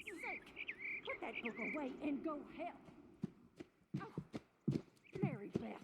sake! Put that book away and go help. Oh, Mary Beth.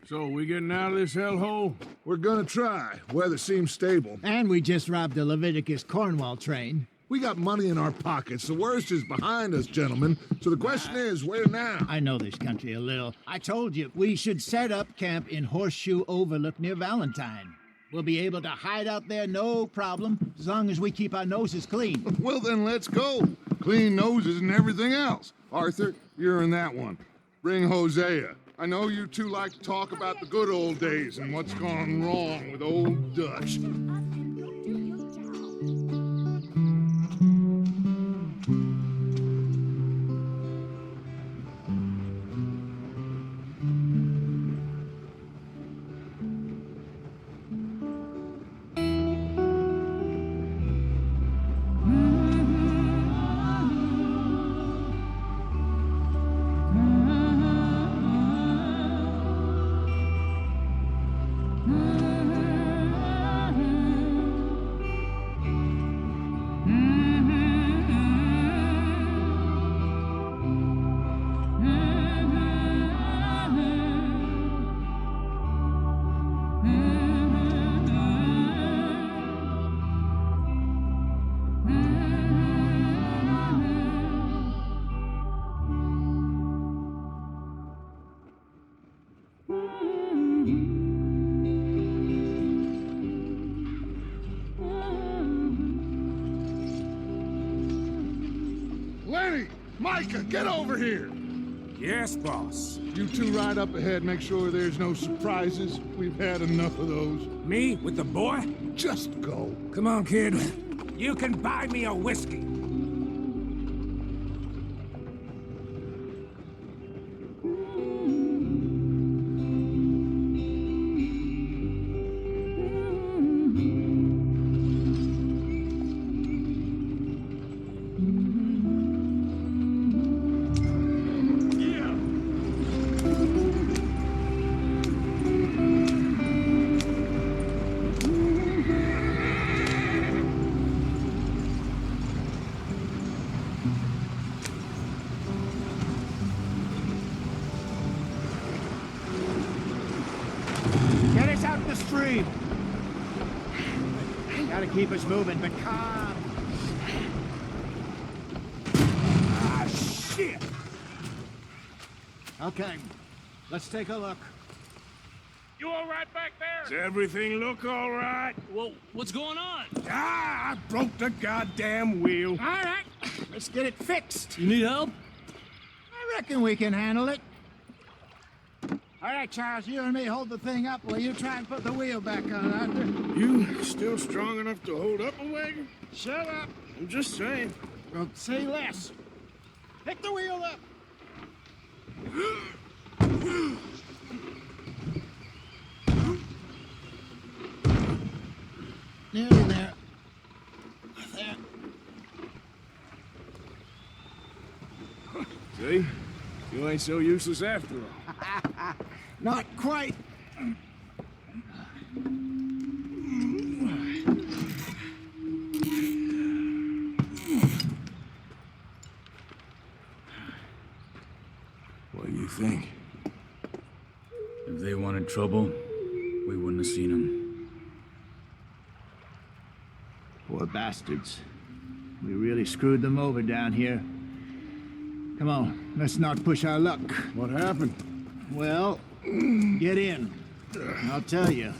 So, we getting out of this hellhole? We're gonna try. Weather seems stable. And we just robbed the Leviticus Cornwall train. We got money in our pockets. The worst is behind us, gentlemen. So the question is, where now? I know this country a little. I told you, we should set up camp in Horseshoe Overlook near Valentine. We'll be able to hide out there, no problem, as long as we keep our noses clean. Well, then let's go. Clean noses and everything else. Arthur, you're in that one. Bring Hosea. I know you two like to talk about the good old days and what's gone wrong with old Dutch. Micah, get over here! Yes, boss. You two ride up ahead, make sure there's no surprises. We've had enough of those. Me with the boy? Just go. Come on, kid. You can buy me a whiskey. Get us out the stream. Gotta keep us moving, but calm. Ah, shit! Okay, let's take a look. You all right back there? Does everything look all right? Well, what's going on? Ah, I broke the goddamn wheel. All right, let's get it fixed. You need help? I reckon we can handle it. All right, Charles, you and me hold the thing up while you try and put the wheel back on, Arthur. You still strong enough to hold up a wagon? Shut up. I'm just saying. Well, say less. Pick the wheel up. Nearly there. There. See? You ain't so useless after all. Not quite. What do you think? If they wanted trouble, we wouldn't have seen them. Poor bastards. We really screwed them over down here. Come on, let's not push our luck. What happened? Well, get in. I'll tell you.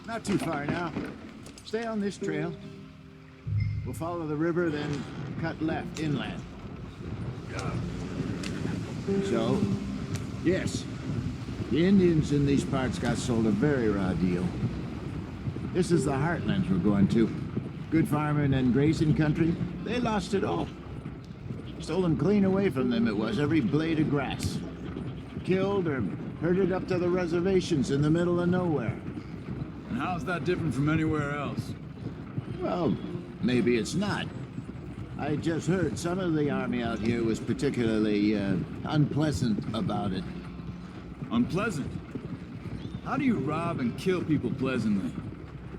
Not too far now. Stay on this trail. We'll follow the river, then cut left inland. So, yes, the Indians in these parts got sold a very raw deal. This is the heartlands we're going to. Good farming and grazing country, they lost it all. Stolen clean away from them it was, every blade of grass. Killed or herded up to the reservations in the middle of nowhere. And how's that different from anywhere else? Well, maybe it's not. I just heard some of the army out here was particularly unpleasant about it. Unpleasant? How do you rob and kill people pleasantly?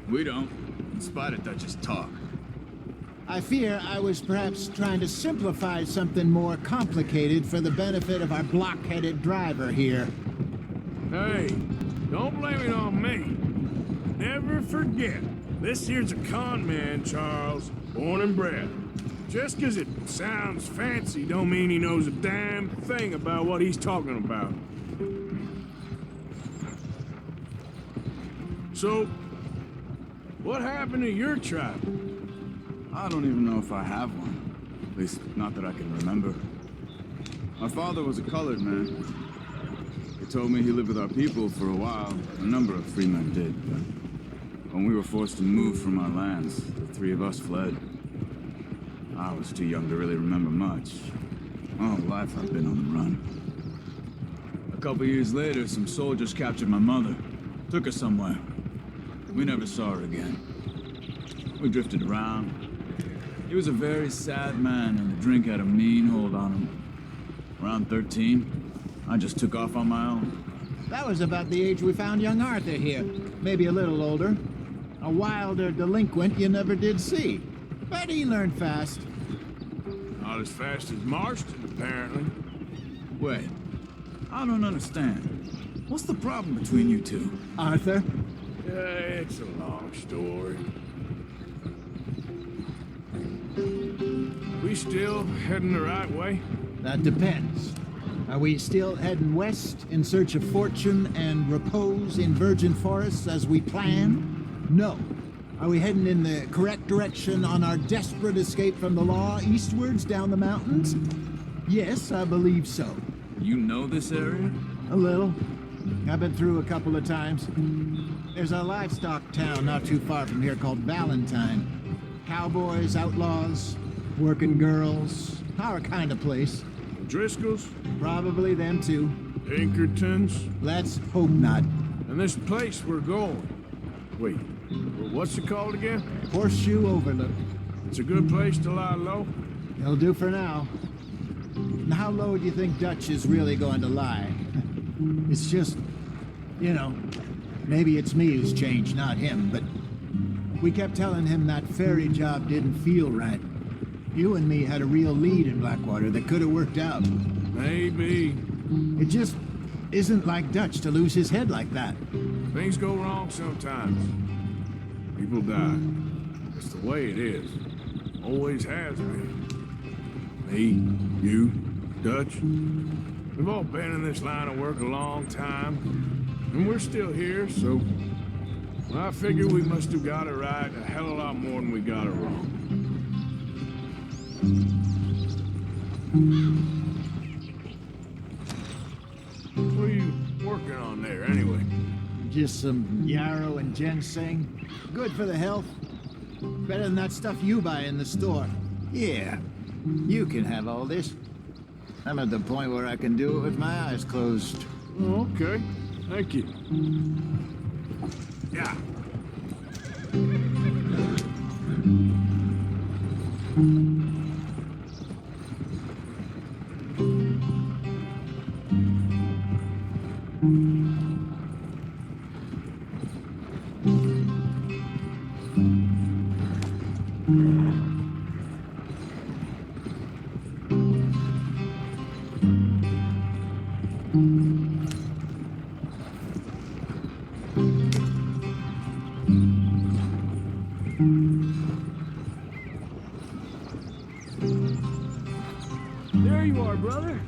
We don't, in spite of Dutch's talk. I fear I was perhaps trying to simplify something more complicated for the benefit of our block-headed driver here. Hey, don't blame it on me. Never forget, this here's a con man, Charles, born and bred. Just 'cause it sounds fancy don't mean he knows a damn thing about what he's talking about. So, what happened to your tribe? I don't even know if I have one. At least, not that I can remember. My father was a colored man. He told me he lived with our people for a while. A number of free men did, but when we were forced to move from our lands, the three of us fled. I was too young to really remember much. All life I've been on the run. A couple years later, some soldiers captured my mother. Took her somewhere. We never saw her again. We drifted around. He was a very sad man, and the drink had a mean hold on him. Around 13, I just took off on my own. That was about the age we found young Arthur here. Maybe a little older. A wilder delinquent you never did see. But he learned fast. Not as fast as Marston, apparently. Wait, I don't understand. What's the problem between you two? Arthur? Yeah, it's a long story. We still heading the right way? That depends. Are we still heading west in search of fortune and repose in virgin forests as we planned? No. Are we heading in the correct direction on our desperate escape from the law eastwards down the mountains? Yes, I believe so. You know this area? A little. I've been through a couple of times. There's a livestock town not too far from here called Valentine. Cowboys, outlaws, working girls, our kind of place. Driscoll's? Probably them too. Pinkertons? Let's hope not. And this place we're going. Wait, what's it called again? Horseshoe Overlook. It's a good place to lie low? It'll do for now. And how low do you think Dutch is really going to lie? It's just, you know, maybe it's me who's changed, not him, but we kept telling him that ferry job didn't feel right. You and me had a real lead in Blackwater that could have worked out. Maybe. It just isn't like Dutch to lose his head like that. Things go wrong sometimes. People die. It's the way it is. Always has been. Me, you, Dutch. We've all been in this line of work a long time. And we're still here, so I figure we must have got it right a hell of a lot more than we got it wrong. What are you working on there, anyway? Just some yarrow and ginseng. Good for the health. Better than that stuff you buy in the store. Yeah, you can have all this. I'm at the point where I can do it with my eyes closed. Oh, okay. Thank you. Yeah. There you are, brother.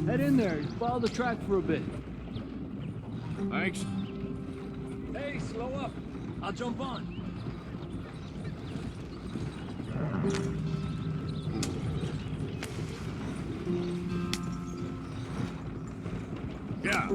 Head in there. Follow the track for a bit. Thanks. Hey, slow up. I'll jump on. Yeah.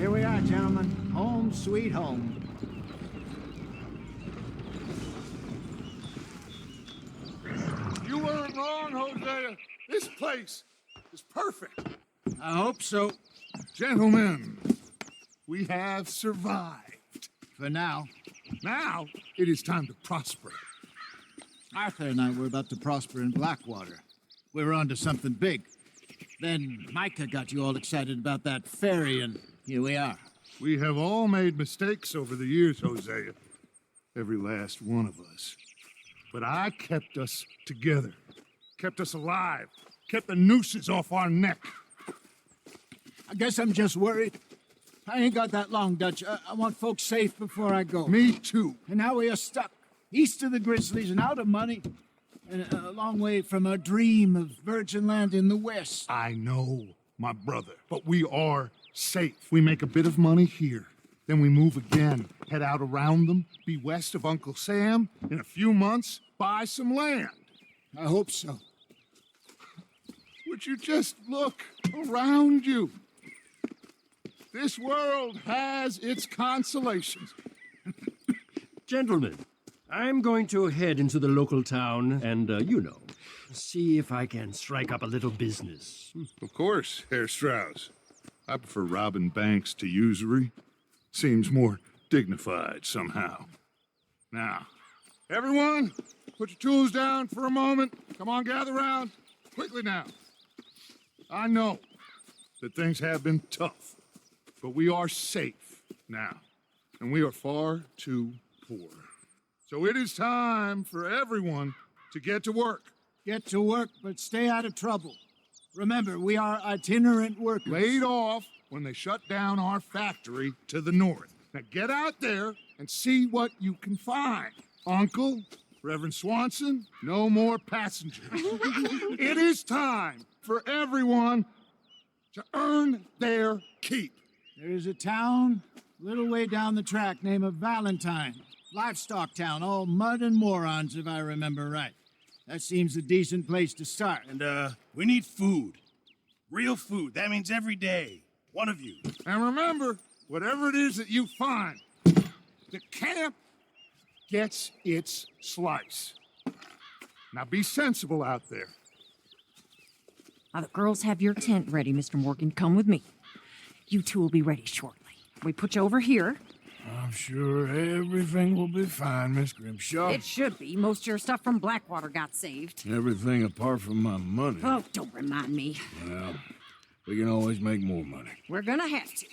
Here we are, gentlemen. Home sweet home. You weren't wrong, Hosea. This place is perfect. I hope so. Gentlemen, we have survived. For now. Now, it is time to prosper. Arthur and I were about to prosper in Blackwater. We were onto something big. Then Micah got you all excited about that ferry, and here we are. We have all made mistakes over the years, Hosea. Every last one of us. But I kept us together. Kept us alive. Kept the nooses off our neck. I guess I'm just worried. I ain't got that long, Dutch. I want folks safe before I go. Me too. And now we are stuck, east of the Grizzlies and out of money, and a long way from our dream of virgin land in the west. I know, my brother, but we are safe. We make a bit of money here. Then we move again, head out around them, be west of Uncle Sam. In a few months, buy some land. I hope so. Would you just look around you? This world has its consolations. Gentlemen, I'm going to head into the local town and, see if I can strike up a little business. Of course, Herr Strauss. I prefer robbing banks to usury. Seems more dignified somehow. Now, everyone, put your tools down for a moment. Come on, gather round. Quickly now. I know that things have been tough, but we are safe now, and we are far too poor. So it is time for everyone to get to work. Get to work, but stay out of trouble. Remember, we are itinerant workers. Laid off when they shut down our factory to the north. Now get out there and see what you can find. Uncle, Reverend Swanson, no more passengers. It is time for everyone to earn their keep. There is a town a little way down the track named Valentine. Livestock town, all mud and morons, if I remember right. That seems a decent place to start. And, we need food. Real food. That means every day. One of you. And remember, whatever it is that you find, the camp gets its slice. Now be sensible out there. Now, the girls have your tent ready, Mr. Morgan. Come with me. You two will be ready shortly. We put you over here. I'm sure everything will be fine, Miss Grimshaw. It should be. Most of your stuff from Blackwater got saved. Everything apart from my money. Oh, don't remind me. Well, we can always make more money. We're gonna have to.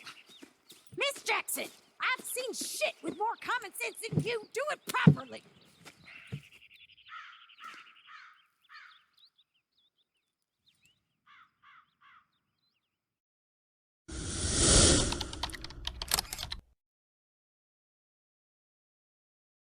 Miss Jackson, I've seen shit with more common sense than you. Do it properly.